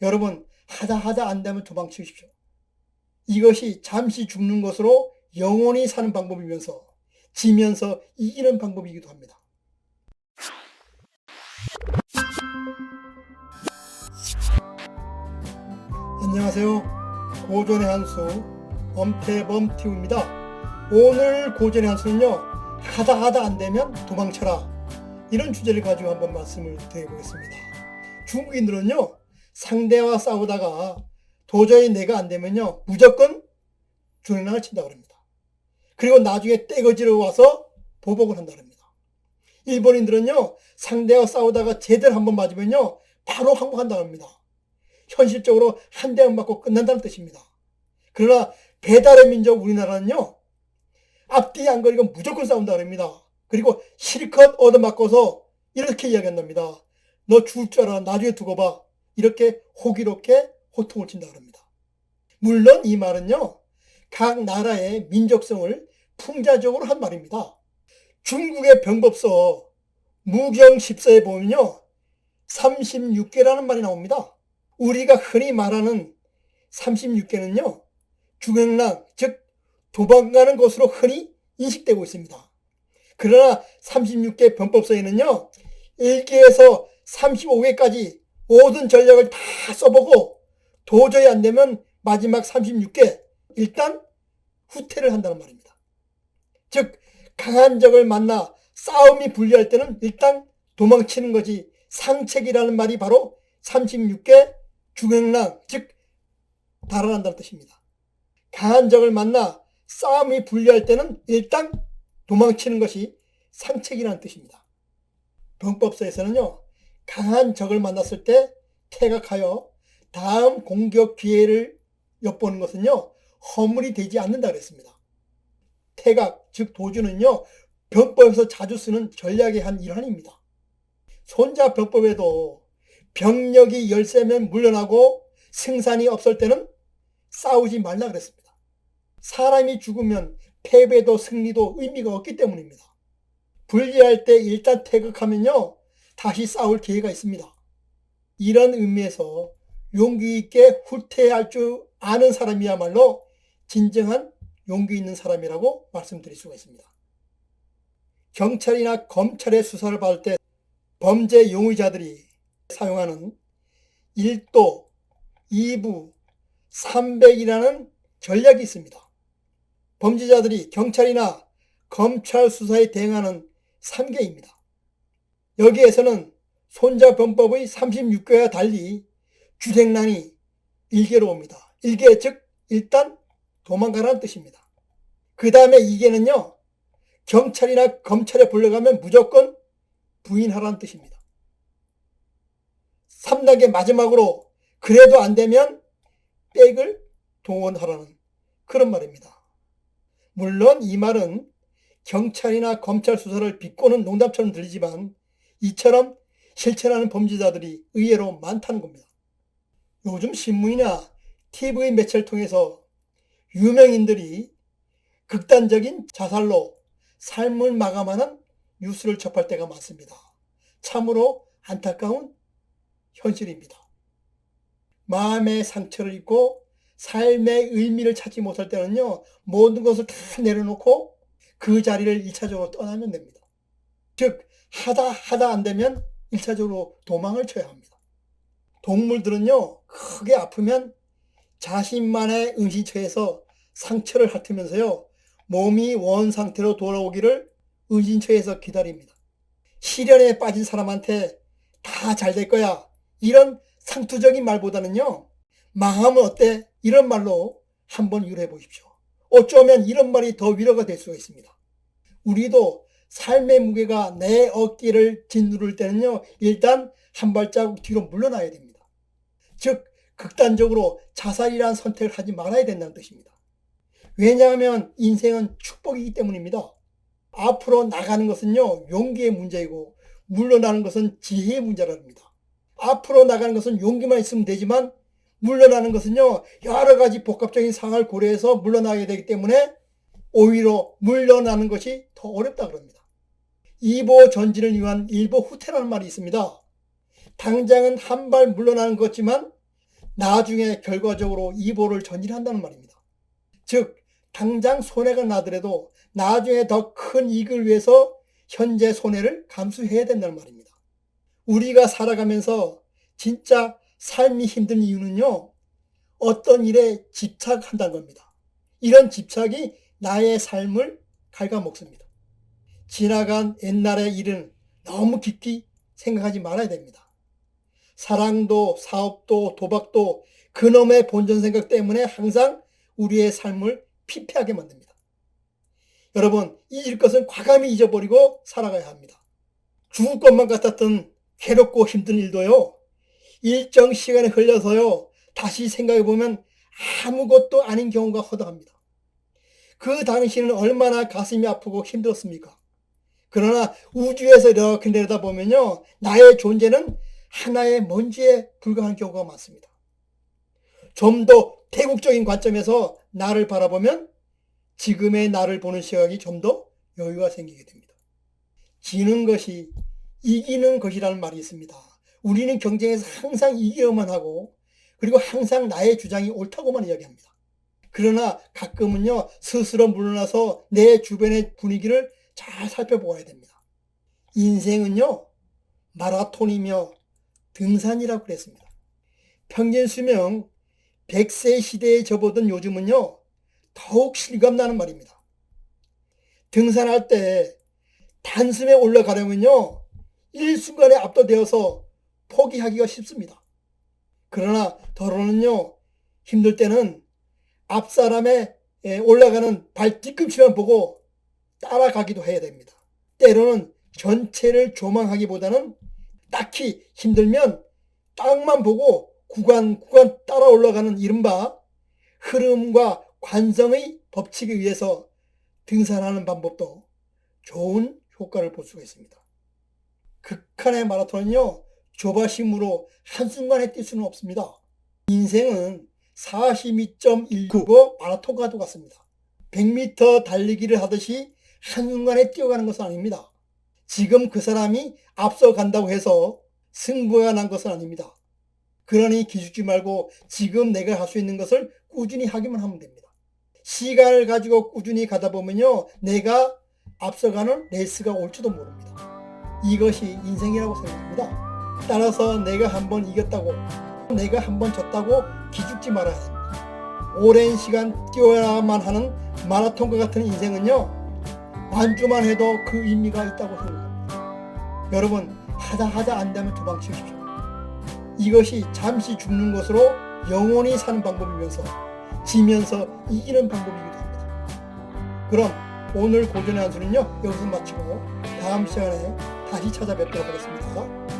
여러분, 하다 안 되면 도망치십시오. 이것이 잠시 죽는 것으로 영원히 사는 방법이면서 지면서 이기는 방법이기도 합니다. 안녕하세요. 고전의 한수 엄태범 TV입니다. 오늘 고전의 한수는요, 하다 안 되면 도망쳐라, 이런 주제를 가지고 한번 말씀을 드려보겠습니다. 중국인들은요, 상대와 싸우다가 도저히 내가 안 되면요, 무조건 주랭랑을 친다고 합니다. 그리고 나중에 떼거지로 와서 보복을 한다고 합니다. 일본인들은요, 상대와 싸우다가 제대로 한번 맞으면요, 바로 항복한다고 합니다. 현실적으로 한 대만 맞고 끝난다는 뜻입니다. 그러나 배달의 민족 우리나라는요, 앞뒤 안 거리고 무조건 싸운다고 합니다. 그리고 실컷 얻어맞고서 이렇게 이야기한답니다. 너 죽을 줄 알아, 나중에 두고 봐. 이렇게 호기롭게 호통을 친다고 합니다. 물론 이 말은요, 각 나라의 민족성을 풍자적으로 한 말입니다. 중국의 병법서 무경 10서에 보면요, 36개라는 말이 나옵니다. 우리가 흔히 말하는 36개는요, 주행랑, 즉 도망가는 것으로 흔히 인식되고 있습니다. 그러나 36개 병법서에는요, 1개에서 35개까지 모든 전략을 다 써보고 도저히 안 되면 마지막 36개 일단 후퇴를 한다는 말입니다. 즉 강한 적을 만나 싸움이 불리할 때는 일단 도망치는 것이 상책이라는 말이 바로 36개 중행랑, 즉 달아난다는 뜻입니다. 강한 적을 만나 싸움이 불리할 때는 일단 도망치는 것이 상책이라는 뜻입니다. 병법서에서는요, 강한 적을 만났을 때 퇴각하여 다음 공격 기회를 엿보는 것은요, 허물이 되지 않는다 그랬습니다. 퇴각, 즉 도주는요, 병법에서 자주 쓰는 전략의 한 일환입니다. 손자 병법에도 병력이 13명 물러나고 승산이 없을 때는 싸우지 말라 그랬습니다. 사람이 죽으면 패배도 승리도 의미가 없기 때문입니다. 불리할 때 일단 퇴각하면요, 다시 싸울 기회가 있습니다. 이런 의미에서 용기 있게 후퇴할 줄 아는 사람이야말로 진정한 용기 있는 사람이라고 말씀드릴 수가 있습니다. 경찰이나 검찰의 수사를 받을 때 범죄 용의자들이 사용하는 1도, 2부, 300이라는 전략이 있습니다. 범죄자들이 경찰이나 검찰 수사에 대응하는 3개입니다. 여기에서는 손자병법의 36개와 달리 주생랑이 1개로 옵니다. 1개, 즉 일단 도망가라는 뜻입니다. 그 다음에 2개는요, 경찰이나 검찰에 불려가면 무조건 부인하라는 뜻입니다. 3단계 마지막으로 그래도 안 되면 백을 동원하라는 그런 말입니다. 물론 이 말은 경찰이나 검찰 수사를 비꼬는 농담처럼 들리지만 이처럼 실천하는 범죄자들이 의외로 많다는 겁니다. 요즘 신문이나 TV 매체를 통해서 유명인들이 극단적인 자살로 삶을 마감하는 뉴스를 접할 때가 많습니다. 참으로 안타까운 현실입니다. 마음의 상처를 입고 삶의 의미를 찾지 못할 때는요, 모든 것을 다 내려놓고 그 자리를 1차적으로 떠나면 됩니다. 즉 하다 안 되면 1차적으로 도망을 쳐야 합니다. 동물들은요, 크게 아프면 자신만의 은신처에서 상처를 핥으면서요, 몸이 원 상태로 돌아오기를 은신처에서 기다립니다. 시련에 빠진 사람한테 다 잘 될 거야, 이런 상투적인 말보다는요, 망하면 어때? 이런 말로 한번 위로해 보십시오. 어쩌면 이런 말이 더 위로가 될 수가 있습니다. 우리도 삶의 무게가 내 어깨를 짓누를 때는요, 일단 한 발자국 뒤로 물러나야 됩니다. 즉 극단적으로 자살이라는 선택을 하지 말아야 된다는 뜻입니다. 왜냐하면 인생은 축복이기 때문입니다. 앞으로 나가는 것은요, 용기의 문제이고 물러나는 것은 지혜의 문제랍니다. 앞으로 나가는 것은 용기만 있으면 되지만 물러나는 것은요, 여러 가지 복합적인 상황을 고려해서 물러나야 되기 때문에 오히려 물러나는 것이 더 어렵다 그럽니다. 2보 전진을 위한 1보 후퇴라는 말이 있습니다. 당장은 한 발 물러나는 것 같지만 나중에 결과적으로 이보를 전진한다는 말입니다. 즉 당장 손해가 나더라도 나중에 더 큰 이익을 위해서 현재 손해를 감수해야 된다는 말입니다. 우리가 살아가면서 진짜 삶이 힘든 이유는요, 어떤 일에 집착한다는 겁니다. 이런 집착이 나의 삶을 갉아먹습니다. 지나간 옛날의 일은 너무 깊이 생각하지 말아야 됩니다. 사랑도 사업도 도박도 그놈의 본전 생각 때문에 항상 우리의 삶을 피폐하게 만듭니다. 여러분, 잊을 것은 과감히 잊어버리고 살아가야 합니다. 죽을 것만 같았던 괴롭고 힘든 일도요, 일정 시간이 흘러서요, 다시 생각해보면 아무것도 아닌 경우가 허다합니다. 그 당시는 얼마나 가슴이 아프고 힘들었습니까? 그러나 우주에서 이렇게 내려다보면요, 나의 존재는 하나의 먼지에 불과한 경우가 많습니다. 좀 더 태국적인 관점에서 나를 바라보면 지금의 나를 보는 시각이 좀 더 여유가 생기게 됩니다. 지는 것이 이기는 것이라는 말이 있습니다. 우리는 경쟁에서 항상 이기려만 하고, 그리고 항상 나의 주장이 옳다고만 이야기합니다. 그러나 가끔은요, 스스로 물러나서 내 주변의 분위기를 잘 살펴보아야 됩니다. 인생은요, 마라톤이며 등산이라고 그랬습니다. 평균 수명 100세 시대에 접어든 요즘은요, 더욱 실감나는 말입니다. 등산할 때 단숨에 올라가려면요, 일순간에 압도되어서 포기하기가 쉽습니다. 그러나 더러는요, 힘들 때는 앞사람의 올라가는 발 뒤꿈치만 보고 따라가기도 해야 됩니다. 때로는 전체를 조망하기보다는 딱히 힘들면 땅만 보고 구간 따라 올라가는 이른바 흐름과 관성의 법칙에 의해서 등산하는 방법도 좋은 효과를 볼 수가 있습니다. 극한의 마라톤은요, 조바심으로 한순간에 뛸 수는 없습니다. 인생은 42.195 마라톤과도 같습니다. 100m 달리기를 하듯이 한순간에 뛰어가는 것은 아닙니다. 지금 그 사람이 앞서간다고 해서 승부가 난 것은 아닙니다. 그러니 기죽지 말고 지금 내가 할 수 있는 것을 꾸준히 하기만 하면 됩니다. 시간을 가지고 꾸준히 가다 보면요, 내가 앞서가는 레이스가 올지도 모릅니다. 이것이 인생이라고 생각합니다. 따라서 내가 한번 이겼다고, 내가 한번 졌다고 기죽지 말아야 됩니다. 오랜 시간 뛰어야만 하는 마라톤과 같은 인생은요, 완주만 해도 그 의미가 있다고 생각합니다. 여러분, 하다 안 되면 도망치십시오. 이것이 잠시 죽는 것으로 영원히 사는 방법이면서 지면서 이기는 방법이기도 합니다. 그럼 오늘 고전의 한수는요, 여기서 마치고 다음 시간에 다시 찾아뵙도록 하겠습니다.